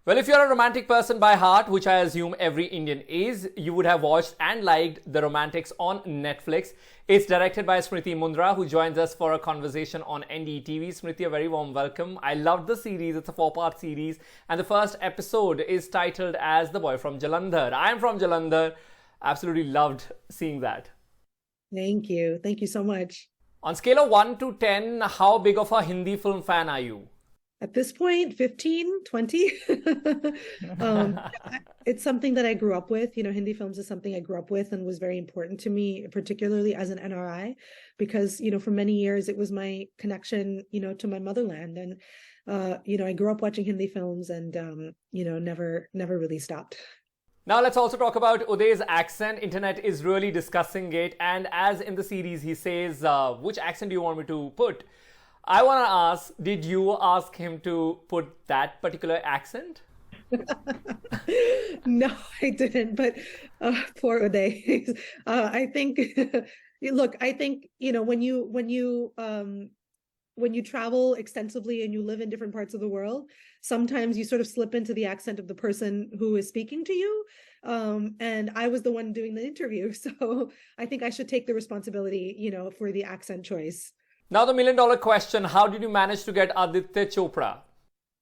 Well, if you're a romantic person by heart, which I assume every Indian is, you would have watched and liked The Romantics on Netflix. It's directed by Smriti Mundhra, who joins us for a conversation on NDTV. Smriti, a very warm welcome. I loved the series. It's a four-part series, and the first episode is titled as The Boy from Jalandhar. I'm from Jalandhar. Absolutely loved seeing that. Thank you. Thank you so much. On scale of 1 to 10, how big of a Hindi film fan are you? At this point, 15, 20. um, it's something that I grew up with. Hindi films is something I grew up with and was very important to me, particularly as an NRI, because, for many years it was my connection, to my motherland. And, I grew up watching Hindi films and, never really stopped. Now let's also talk about Uday's accent. Internet is really discussing it, and as in the series, he says, "Which accent do you want me to put?" I want to ask: did you ask him to put that particular accent? No, I didn't. But poor Uday. I think, look, I think when you travel extensively and you live in different parts of the world, sometimes you sort of slip into the accent of the person who is speaking to you. And I was the one doing the interview, so I think I should take the responsibility, for the accent choice. Now the million-dollar question: how did you manage to get Aditya Chopra?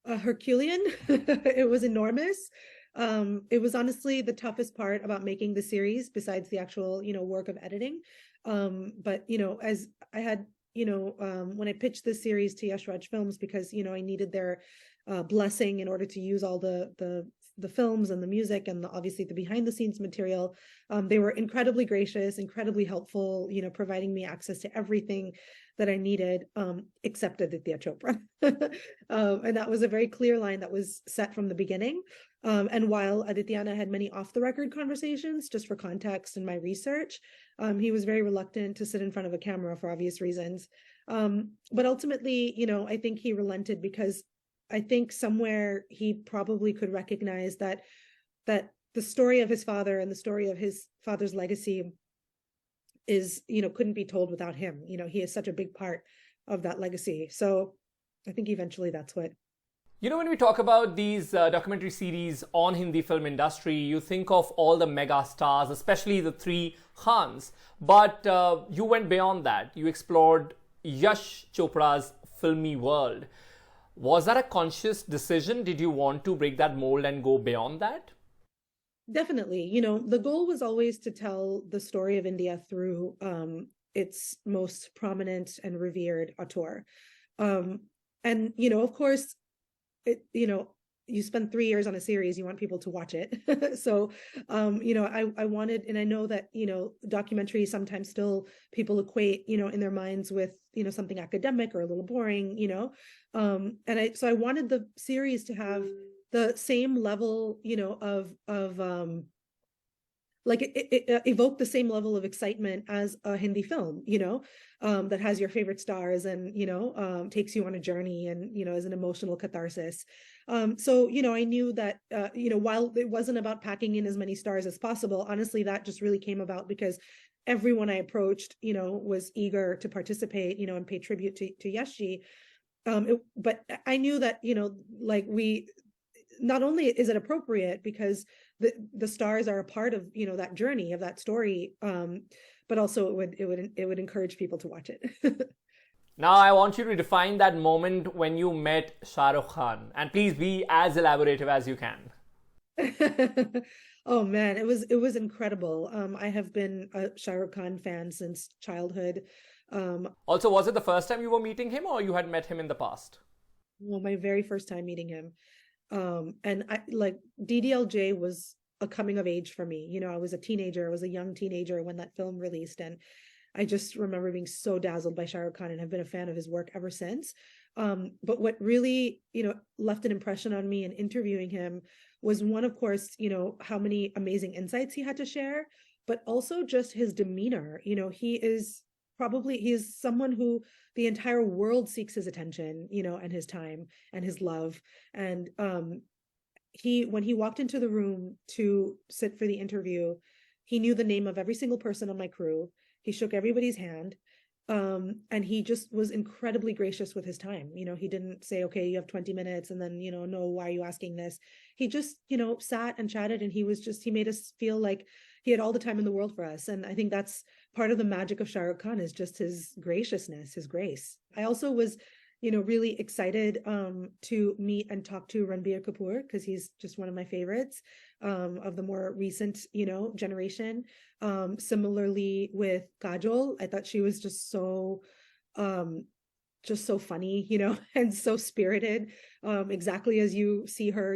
Herculean. It was enormous. It was honestly the toughest part about making the series, besides the actual, work of editing. But as I had, when I pitched this series to Yash Films, because I needed their blessing in order to use all the films and the music and obviously the behind the scenes material. They were incredibly gracious, incredibly helpful, providing me access to everything that I needed, except Aditya Chopra. And that was a very clear line that was set from the beginning. And while Aditya and I had many off the record conversations, just for context and my research, he was very reluctant to sit in front of a camera for obvious reasons. But ultimately, I think he relented because I think somewhere he probably could recognize that the story of his father and the story of his father's legacy is, couldn't be told without him. He is such a big part of that legacy. So I think eventually that's what. When we talk about these documentary series on Hindi film industry, you think of all the mega stars, especially the three Khans. But you went beyond that. You explored Yash Chopra's filmy world. Was that a conscious decision? Did you want to break that mold and go beyond that? Definitely. The goal was always to tell the story of India through its most prominent and revered auteur. And, of course, you spend 3 years on a series, you want people to watch it. So, I wanted, and I know that, documentaries sometimes still people equate, in their minds with, something academic or a little boring, so I wanted the series to have the same level, of like it evoked the same level of excitement as a Hindi film, that has your favorite stars and, takes you on a journey and, is an emotional catharsis. So, I knew that, while it wasn't about packing in as many stars as possible, honestly, that just really came about because everyone I approached, was eager to participate, and pay tribute to Yashi. But I knew that, like not only is it appropriate because the stars are a part of that journey of that story, but also it would encourage people to watch it. Now I want you to define that moment when you met Shah Rukh Khan, and please be as elaborative as you can. Oh man, it was incredible. I have been a Shah Rukh Khan fan since childhood. Also, was it the first time you were meeting him, or you had met him in the past? Well, my very first time meeting him. And I like DDLJ was a coming of age for me. I was a teenager, I was a young teenager when that film released, and I just remember being so dazzled by Shah Rukh Khan and have been a fan of his work ever since. But what really, left an impression on me in interviewing him was one, of course, how many amazing insights he had to share, but also just his demeanor. He is someone who the entire world seeks his attention, and his time and his love. And when he walked into the room to sit for the interview, he knew the name of every single person on my crew. He shook everybody's hand. And he just was incredibly gracious with his time. He didn't say, okay, you have 20 minutes and then, no, why are you asking this? He just, sat and chatted, and he made us feel like he had all the time in the world for us. And I think that's part of the magic of Shah Rukh Khan, is just his graciousness, his grace. I also was, really excited to meet and talk to Ranbir Kapoor, because he's just one of my favorites of the more recent, generation. Similarly with Kajol, I thought she was um, just so funny, and so spirited, exactly as you see her,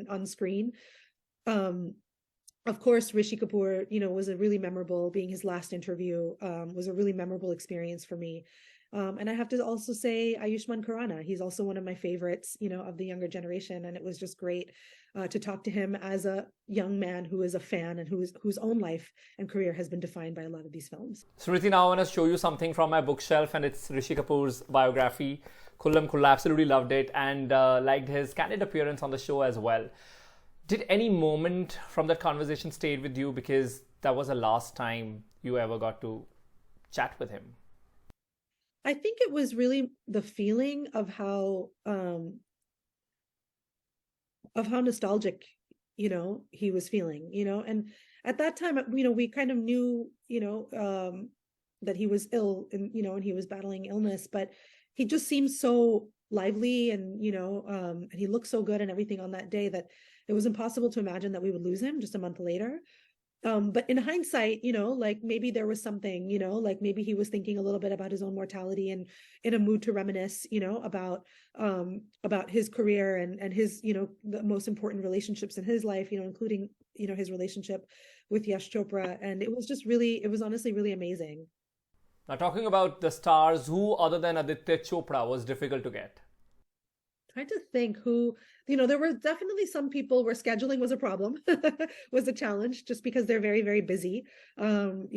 on screen. Um, of course, Rishi Kapoor, was a really memorable, being his last interview, was a really memorable experience for me. And I have to also say Ayushmann Khurrana. He's also one of my favorites, of the younger generation. And it was just great to talk to him as a young man who is a fan and whose own life and career has been defined by a lot of these films. Smriti, now I want to show you something from my bookshelf, and it's Rishi Kapoor's biography. Kullam Kulla, absolutely loved it, and liked his candid appearance on the show as well. Did any moment from that conversation stayed with you because that was the last time you ever got to chat with him? I think it was really the feeling of how nostalgic, he was feeling, and at that time, we kind of knew, that he was ill, and he was battling illness, but he just seemed so lively, and and he looked so good and everything on that day, that it was impossible to imagine that we would lose him just a month later. But in hindsight, like maybe there was something, like maybe he was thinking a little bit about his own mortality and in a mood to reminisce, about his career and his, the most important relationships in his life, including, his relationship with Yash Chopra. And it was honestly really amazing. Now, talking about the stars, who other than Aditya Chopra was difficult to get? Trying to think who, there were definitely some people where scheduling was a problem, was a challenge, just because they're very, very busy. Salman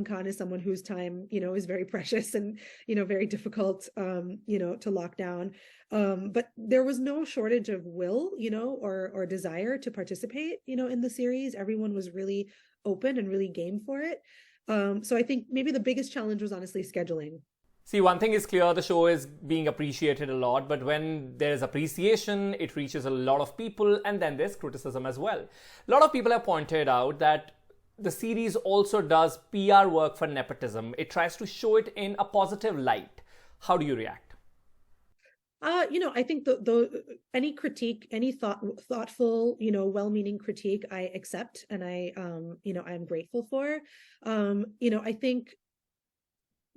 Khan is someone whose time, is very precious and, very difficult, to lock down. But there was no shortage of will, or desire to participate, in the series. Everyone was really open and really game for it. So I think maybe the biggest challenge was honestly scheduling. See, one thing is clear, the show is being appreciated a lot, but when there is appreciation, it reaches a lot of people, and then there's criticism as well. A lot of people have pointed out that the series also does PR work for nepotism. It tries to show it in a positive light. How do you react? I think the any critique, any thoughtful, well-meaning critique, I accept, and I'm grateful for. I think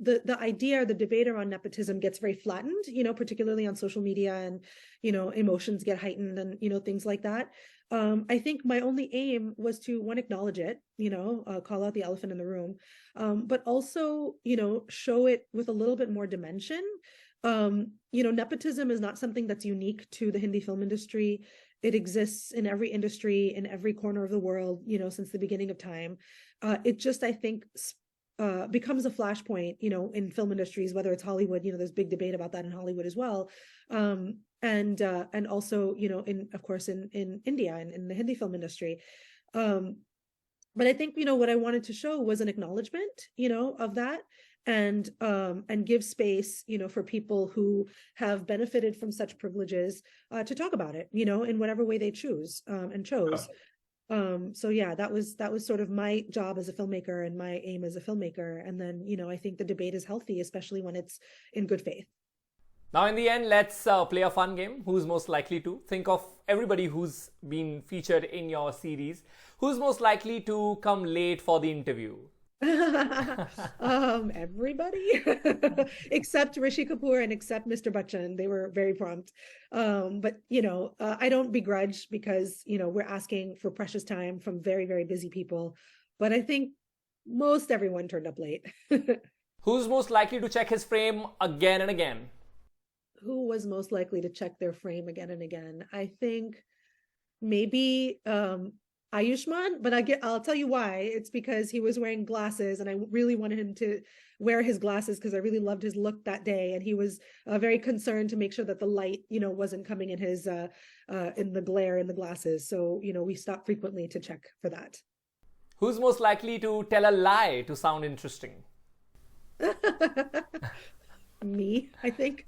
the idea, the debate around nepotism gets very flattened, particularly on social media, and, emotions get heightened, and, things like that. I think my only aim was to, one, acknowledge it, call out the elephant in the room, but also, show it with a little bit more dimension. Nepotism is not something that's unique to the Hindi film industry. It exists in every industry, in every corner of the world, since the beginning of time. It just, I think, becomes a flashpoint, in film industries, whether it's Hollywood, there's big debate about that in Hollywood as well. And also, of course, in India and in the Hindi film industry. But I think, what I wanted to show was an acknowledgement, of that, and give space, for people who have benefited from such privileges, to talk about it, in whatever way they choose, and chose. So yeah, that was sort of my job as a filmmaker and my aim as a filmmaker. And then, I think the debate is healthy, especially when it's in good faith. Now, in the end, let's play a fun game. Who's most likely to? Think of everybody who's been featured in your series. Who's most likely to come late for the interview? Everybody except Rishi Kapoor and except Mr. Bachchan. They were very prompt. But I don't begrudge, because we're asking for precious time from very, very busy people. But I think most everyone turned up late. Who's most likely to check his frame again and again? Who was most likely to check their frame again and again? I think maybe Ayushmann, but I'll tell you why. It's because he was wearing glasses, and I really wanted him to wear his glasses because I really loved his look that day, and he was very concerned to make sure that the light, wasn't coming in his in the glare in the glasses. So, we stopped frequently to check for that. Who's most likely to tell a lie to sound interesting? Me, I think.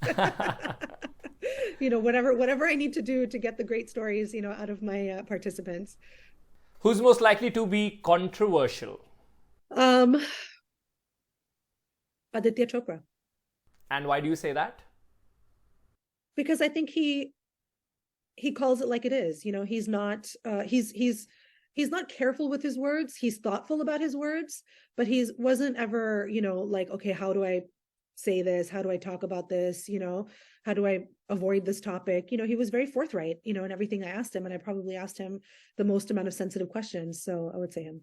Whatever I need to do to get the great stories, out of my participants. Who's most likely to be controversial? Um, Aditya Chopra, And why do you say that? because I think he calls it like it is. He's not he's not careful with his words. He's thoughtful about his words, but he's wasn't ever, like, okay, how do I say this? How do I talk about this? How do I avoid this topic? He was very forthright, in everything I asked him, and I probably asked him the most amount of sensitive questions. So I would say him.